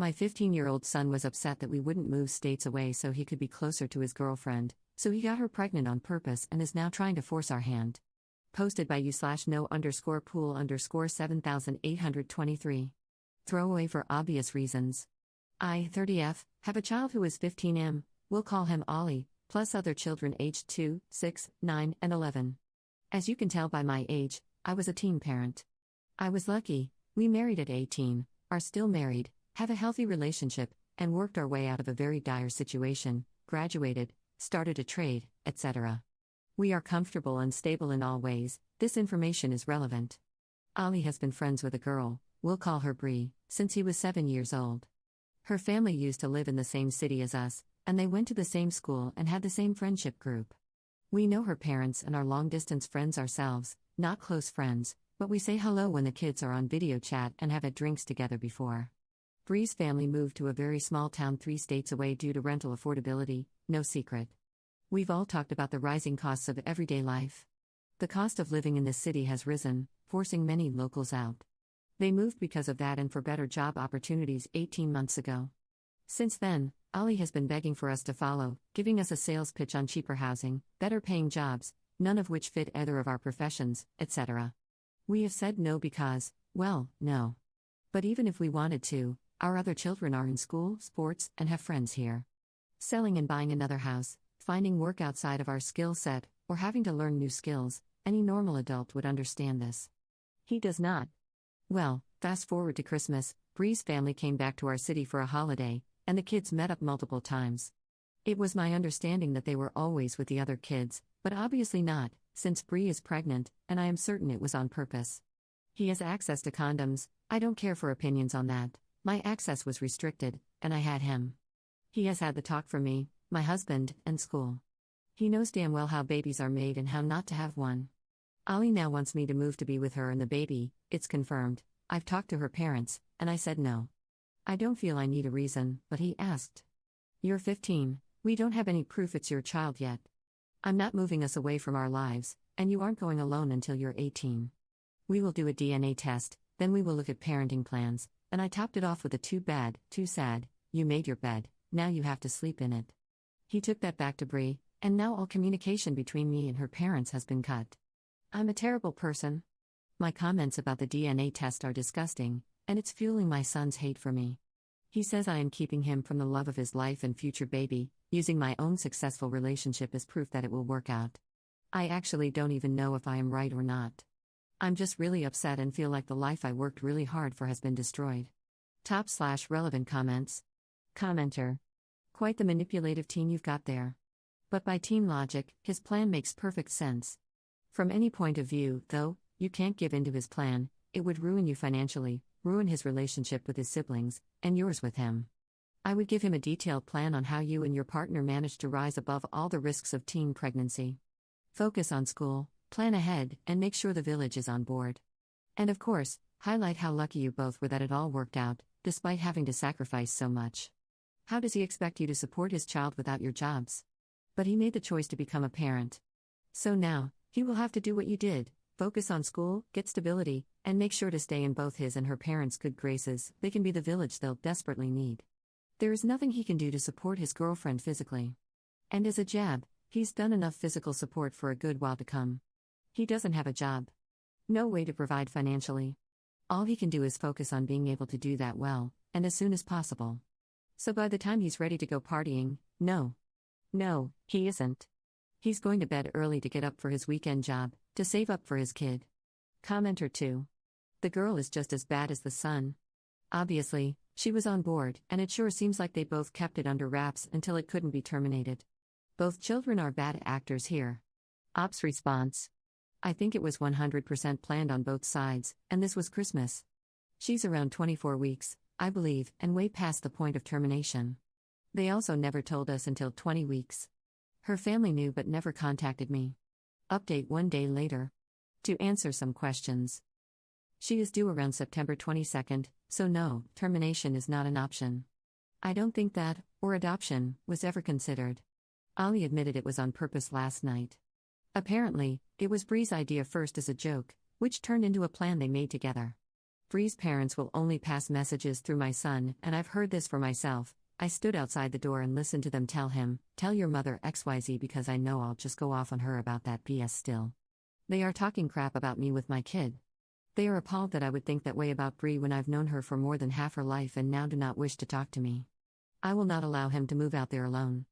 My 15-year-old son was upset that we wouldn't move states away so he could be closer to his girlfriend, so he got her pregnant on purpose and is now trying to force our hand. Posted by you/no_pool_7823. Throwaway for obvious reasons. I, 30F, have a child who is 15M, we'll call him Ollie, plus other children aged 2, 6, 9, and 11. As you can tell by my age, I was a teen parent. I was lucky, we married at 18, are still married, have a healthy relationship, and worked our way out of a very dire situation, graduated, started a trade, etc. We are comfortable and stable in all ways. This information is relevant. Ollie has been friends with a girl, we'll call her Bree, since he was 7 years old. Her family used to live in the same city as us, and they went to the same school and had the same friendship group. We know her parents and are long-distance friends ourselves, not close friends, but we say hello when the kids are on video chat and have had drinks together before. Bree's family moved to a very small town 3 states away due to rental affordability, no secret. We've all talked about the rising costs of everyday life. The cost of living in this city has risen, forcing many locals out. They moved because of that and for better job opportunities 18 months ago. Since then, Ollie has been begging for us to follow, giving us a sales pitch on cheaper housing, better paying jobs, none of which fit either of our professions, etc. We have said no because, well, no. But even if we wanted to, our other children are in school, sports, and have friends here. Selling and buying another house, finding work outside of our skill set, or having to learn new skills, any normal adult would understand this. He does not. Well, fast forward to Christmas, Bree's family came back to our city for a holiday, and the kids met up multiple times. It was my understanding that they were always with the other kids, but obviously not, since Bree is pregnant, and I am certain it was on purpose. He has access to condoms, I don't care for opinions on that. My access was restricted, and I had him. He has had the talk from me, my husband, and school. He knows damn well how babies are made and how not to have one. Ollie now wants me to move to be with her and the baby, it's confirmed. I've talked to her parents, and I said no. I don't feel I need a reason, but he asked. You're 15, we don't have any proof it's your child yet. I'm not moving us away from our lives, and you aren't going alone until you're 18. We will do a DNA test, then we will look at parenting plans, and I topped it off with a too bad, too sad, you made your bed, now you have to sleep in it. He took that back to Bree, and now all communication between me and her parents has been cut. I'm a terrible person. My comments about the DNA test are disgusting, and it's fueling my son's hate for me. He says I am keeping him from the love of his life and future baby, using my own successful relationship as proof that it will work out. I actually don't even know if I am right or not. I'm just really upset and feel like the life I worked really hard for has been destroyed. Top/relevant comments. Commenter. Quite the manipulative teen you've got there. But by teen logic, his plan makes perfect sense. From any point of view, though, you can't give in to his plan, it would ruin you financially, ruin his relationship with his siblings, and yours with him. I would give him a detailed plan on how you and your partner managed to rise above all the risks of teen pregnancy. Focus on school, plan ahead, and make sure the village is on board. And of course, highlight how lucky you both were that it all worked out, despite having to sacrifice so much. How does he expect you to support his child without your jobs? But he made the choice to become a parent. So now, he will have to do what you did, focus on school, get stability, and make sure to stay in both his and her parents' good graces. They can be the village they'll desperately need. There is nothing he can do to support his girlfriend physically. And as a jab, he's done enough physical support for a good while to come. He doesn't have a job. No way to provide financially. All he can do is focus on being able to do that well, and as soon as possible. So by the time he's ready to go partying, no, he isn't. He's going to bed early to get up for his weekend job, to save up for his kid. Commenter 2. The girl is just as bad as the son. Obviously, she was on board, and it sure seems like they both kept it under wraps until it couldn't be terminated. Both children are bad actors here. Ops response. I think it was 100% planned on both sides, and this was Christmas. She's around 24 weeks, I believe, and way past the point of termination. They also never told us until 20 weeks. Her family knew but never contacted me. Update 1 day later. To answer some questions. She is due around September 22nd, so no, termination is not an option. I don't think that, or adoption, was ever considered. Ollie admitted it was on purpose last night. Apparently, it was Bree's idea first as a joke, which turned into a plan they made together. Bree's parents will only pass messages through my son, and I've heard this for myself. I stood outside the door and listened to them tell him, "Tell your mother XYZ," because I know I'll just go off on her about that BS still. They are talking crap about me with my kid. They are appalled that I would think that way about Bree when I've known her for more than half her life and now do not wish to talk to me. I will not allow him to move out there alone.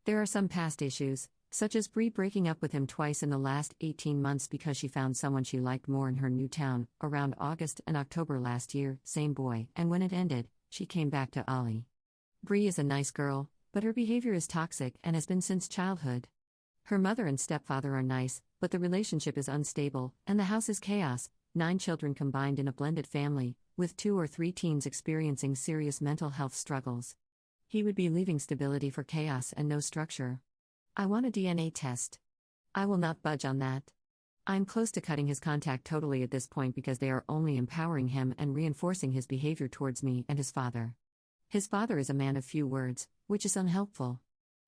There are some past issues, such as Bree breaking up with him twice in the last 18 months because she found someone she liked more in her new town, around August and October last year, same boy, and when it ended, she came back to Ollie. Bree is a nice girl, but her behavior is toxic and has been since childhood. Her mother and stepfather are nice, but the relationship is unstable, and the house is chaos, 9 children combined in a blended family, with 2 or 3 teens experiencing serious mental health struggles. He would be leaving stability for chaos and no structure. I want a DNA test. I will not budge on that. I'm close to cutting his contact totally at this point because they are only empowering him and reinforcing his behavior towards me and his father. His father is a man of few words, which is unhelpful.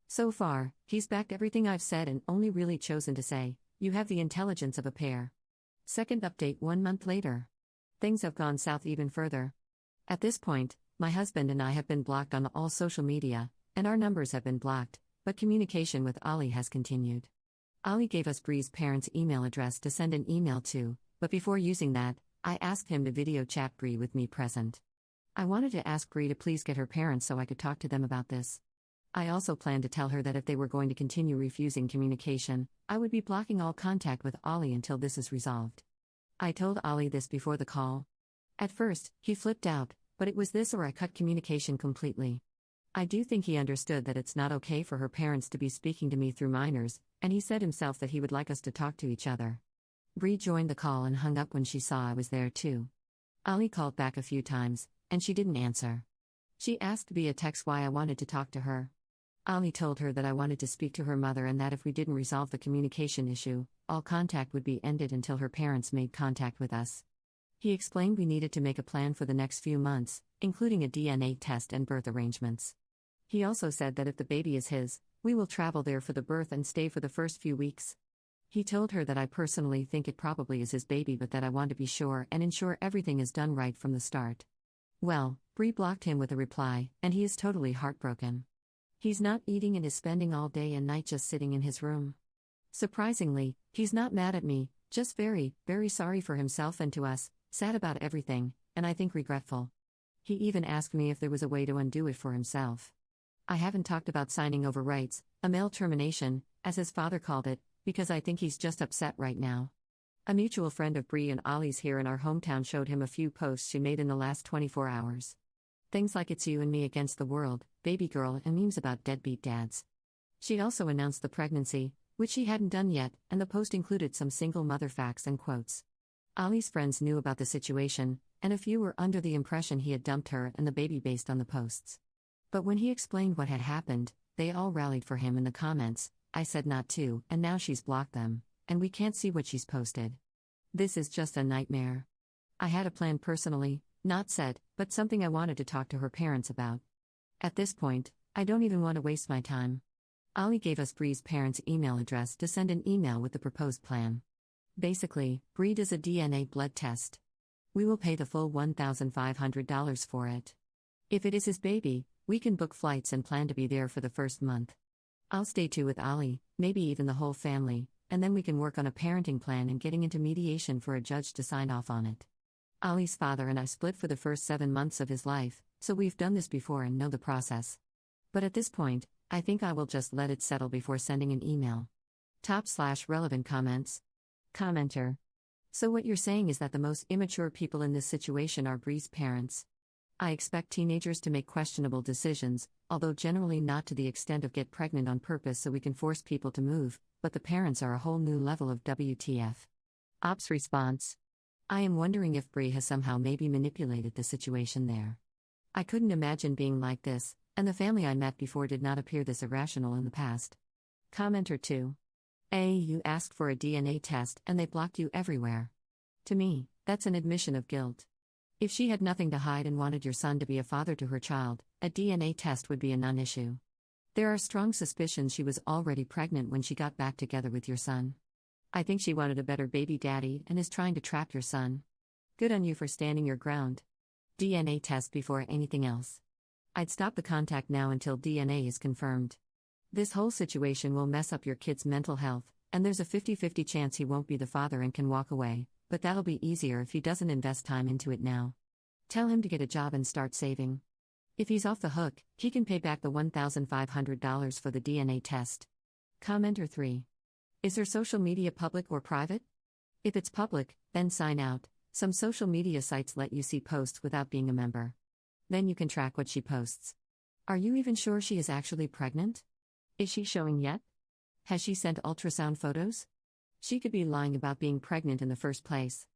So far, he's backed everything I've said and only really chosen to say, "You have the intelligence of a pear." Second update 1 month later. Things have gone south even further. At this point, my husband and I have been blocked on all social media, and our numbers have been blocked, but communication with Ollie has continued. Ollie gave us Bree's parents' email address to send an email to, but before using that, I asked him to video chat Bree with me present. I wanted to ask Bree to please get her parents so I could talk to them about this. I also planned to tell her that if they were going to continue refusing communication, I would be blocking all contact with Ollie until this is resolved. I told Ollie this before the call. At first, he flipped out, but it was this or I cut communication completely. I do think he understood that it's not okay for her parents to be speaking to me through minors, and he said himself that he would like us to talk to each other. Bree joined the call and hung up when she saw I was there too. Ollie called back a few times, and she didn't answer. She asked via text why I wanted to talk to her. Ollie told her that I wanted to speak to her mother and that if we didn't resolve the communication issue, all contact would be ended until her parents made contact with us. He explained we needed to make a plan for the next few months, including a DNA test and birth arrangements. He also said that if the baby is his, we will travel there for the birth and stay for the first few weeks. He told her that I personally think it probably is his baby but that I want to be sure and ensure everything is done right from the start. Well, Bree blocked him with a reply, and he is totally heartbroken. He's not eating and is spending all day and night just sitting in his room. Surprisingly, he's not mad at me, just very, very sorry for himself and to us, sad about everything, and I think regretful. He even asked me if there was a way to undo it for himself. I haven't talked about signing over rights, a male termination, as his father called it, because I think he's just upset right now. A mutual friend of Bree and Ollie's here in our hometown showed him a few posts she made in the last 24 hours. Things like "It's you and me against the world," baby girl, and memes about deadbeat dads. She also announced the pregnancy, which she hadn't done yet, and the post included some single mother facts and quotes. Ollie's friends knew about the situation, and a few were under the impression he had dumped her and the baby based on the posts. But when he explained what had happened, they all rallied for him in the comments. I said not to, and now she's blocked them, and we can't see what she's posted. This is just a nightmare. I had a plan personally, not set, but something I wanted to talk to her parents about. At this point, I don't even want to waste my time. Ollie gave us Bree's parents' email address to send an email with the proposed plan. Basically, Bree does a DNA blood test. We will pay the full $1,500 for it. If it is his baby, we can book flights and plan to be there for the first month. I'll stay too with Ollie, maybe even the whole family, and then we can work on a parenting plan and getting into mediation for a judge to sign off on it. Ollie's father and I split for the first 7 months of his life, so we've done this before and know the process. But at this point, I think I will just let it settle before sending an email. Top/relevant comments. Commenter. So what you're saying is that the most immature people in this situation are Bree's parents. I expect teenagers to make questionable decisions, although generally not to the extent of get pregnant on purpose so we can force people to move, but the parents are a whole new level of WTF. Ops response. I am wondering if Bree has somehow maybe manipulated the situation there. I couldn't imagine being like this, and the family I met before did not appear this irrational in the past. Commenter 2. You asked for a DNA test and they blocked you everywhere. To me, that's an admission of guilt. If she had nothing to hide and wanted your son to be a father to her child, a DNA test would be a non-issue. There are strong suspicions she was already pregnant when she got back together with your son. I think she wanted a better baby daddy and is trying to trap your son. Good on you for standing your ground. DNA test before anything else. I'd stop the contact now until DNA is confirmed. This whole situation will mess up your kid's mental health, and there's a 50-50 chance he won't be the father and can walk away, but that'll be easier if he doesn't invest time into it now. Tell him to get a job and start saving. If he's off the hook, he can pay back the $1,500 for the DNA test. Commenter 3. Is her social media public or private? If it's public, then sign out. Some social media sites let you see posts without being a member. Then you can track what she posts. Are you even sure she is actually pregnant? Is she showing yet? Has she sent ultrasound photos? She could be lying about being pregnant in the first place.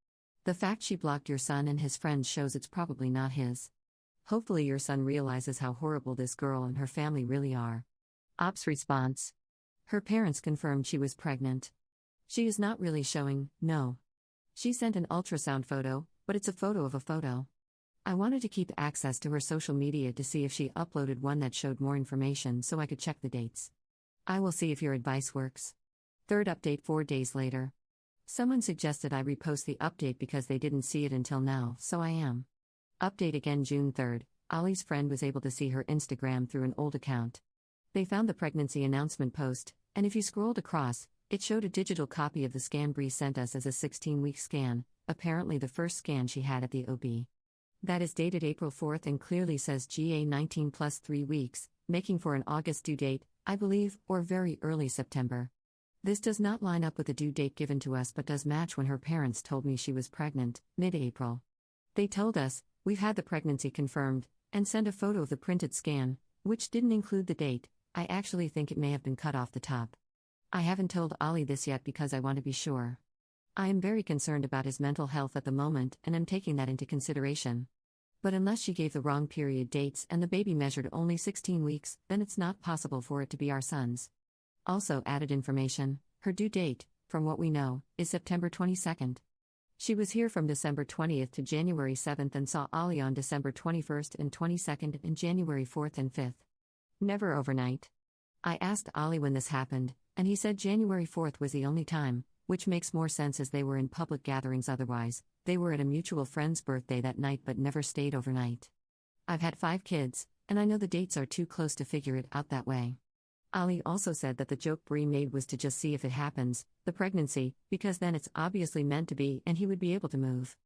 The fact she blocked your son and his friends shows it's probably not his. Hopefully your son realizes how horrible this girl and her family really are. Ops response. Her parents confirmed she was pregnant. She is not really showing, no. She sent an ultrasound photo, but it's a photo of a photo. I wanted to keep access to her social media to see if she uploaded one that showed more information so I could check the dates. I will see if your advice works. Third update 4 days later. Someone suggested I repost the update because they didn't see it until now, so I am. Update again June 3rd. Ollie's friend was able to see her Instagram through an old account. They found the pregnancy announcement post, and if you scrolled across, it showed a digital copy of the scan Bree sent us as a 16-week scan, apparently the first scan she had at the OB. That is dated April 4th and clearly says GA19 plus 3 weeks, making for an August due date, I believe, or very early September. This does not line up with the due date given to us but does match when her parents told me she was pregnant, mid-April. They told us, we've had the pregnancy confirmed, and sent a photo of the printed scan, which didn't include the date. I actually think it may have been cut off the top. I haven't told Ollie this yet because I want to be sure. I am very concerned about his mental health at the moment and am taking that into consideration. But unless she gave the wrong period dates and the baby measured only 16 weeks, then it's not possible for it to be our son's. Also added information, her due date, from what we know, is September 22nd. She was here from December 20th to January 7th and saw Ollie on December 21st and 22nd and January 4th and 5th. Never overnight. I asked Ollie when this happened, and he said January 4th was the only time, which makes more sense as they were in public gatherings otherwise. They were at a mutual friend's birthday that night but never stayed overnight. I've had 5 kids, and I know the dates are too close to figure it out that way. Ollie also said that the joke Bree made was to just see if it happens, the pregnancy, because then it's obviously meant to be and he would be able to move.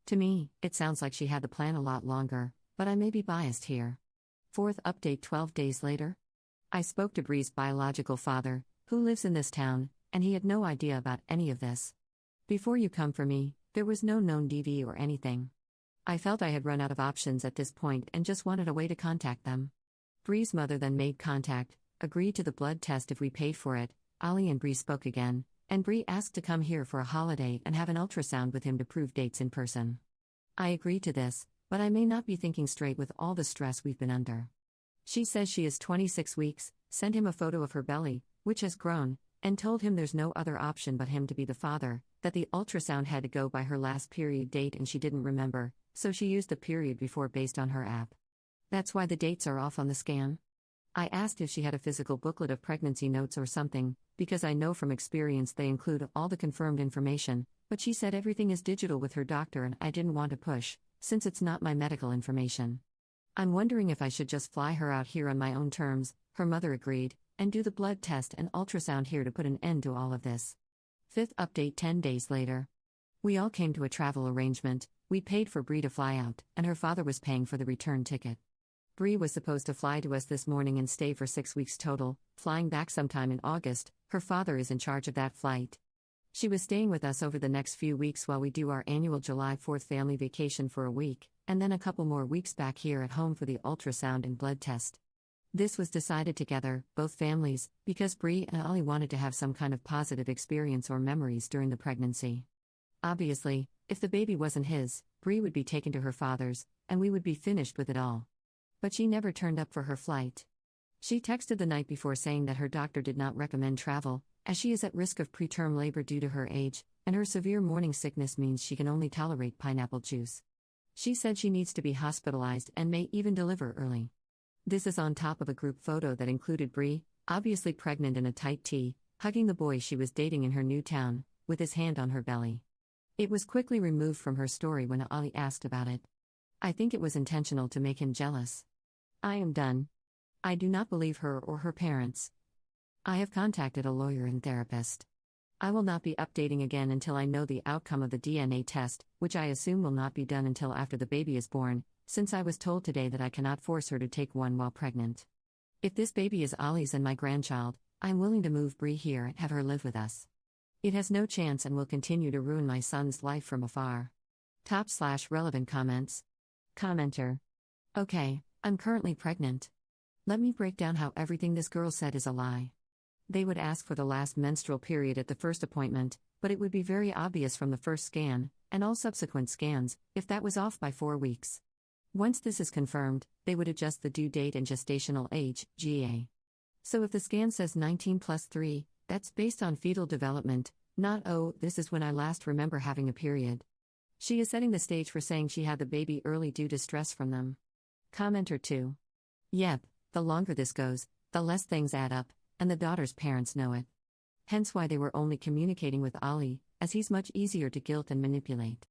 To me, it sounds like she had the plan a lot longer, but I may be biased here. Fourth update 12 days later. I spoke to Bree's biological father, who lives in this town, and he had no idea about any of this. Before you come for me, there was no known DV or anything. I felt I had run out of options at this point and just wanted a way to contact them. Bree's mother then made contact, agreed to the blood test if we paid for it. Ollie and Bree spoke again, and Bree asked to come here for a holiday and have an ultrasound with him to prove dates in person. I agreed to this, but I may not be thinking straight with all the stress we've been under. She says she is 26 weeks, sent him a photo of her belly, which has grown, and told him there's no other option but him to be the father, that the ultrasound had to go by her last period date and she didn't remember, so she used the period before based on her app. That's why the dates are off on the scan. I asked if she had a physical booklet of pregnancy notes or something, because I know from experience they include all the confirmed information, but she said everything is digital with her doctor and I didn't want to push, since it's not my medical information. I'm wondering if I should just fly her out here on my own terms. Her mother agreed, and do the blood test and ultrasound here to put an end to all of this. Fifth update 10 days later. We all came to a travel arrangement. We paid for Bree to fly out, and her father was paying for the return ticket. Bree was supposed to fly to us this morning and stay for 6 weeks total, flying back sometime in August. Her father is in charge of that flight. She was staying with us over the next few weeks while we do our annual July 4th family vacation for a week, and then a couple more weeks back here at home for the ultrasound and blood test. This was decided together, both families, because Bree and Ollie wanted to have some kind of positive experience or memories during the pregnancy. Obviously, if the baby wasn't his, Bree would be taken to her father's, and we would be finished with it all. But she never turned up for her flight. She texted the night before saying that her doctor did not recommend travel, as she is at risk of preterm labor due to her age, and her severe morning sickness means she can only tolerate pineapple juice. She said she needs to be hospitalized and may even deliver early. This is on top of a group photo that included Bree, obviously pregnant in a tight tee, hugging the boy she was dating in her new town, with his hand on her belly. It was quickly removed from her story when Ali asked about it. I think it was intentional to make him jealous. I am done. I do not believe her or her parents. I have contacted a lawyer and therapist. I will not be updating again until I know the outcome of the DNA test, which I assume will not be done until after the baby is born, since I was told today that I cannot force her to take one while pregnant. If this baby is Ollie's and my grandchild, I am willing to move Bree here and have her live with us. It has no chance and will continue to ruin my son's life from afar. Top/relevant comments. Commenter. Okay, I'm currently pregnant. Let me break down how everything this girl said is a lie. They would ask for the last menstrual period at the first appointment, but it would be very obvious from the first scan, and all subsequent scans, if that was off by 4 weeks. Once this is confirmed, they would adjust the due date and gestational age, GA. So if the scan says 19 plus 3, that's based on fetal development, not oh, this is when I last remember having a period. She is setting the stage for saying she had the baby early due to stress from them. Commenter 2. Yep, the longer this goes, the less things add up, and the daughter's parents know it. Hence why they were only communicating with Ali, as he's much easier to guilt and manipulate.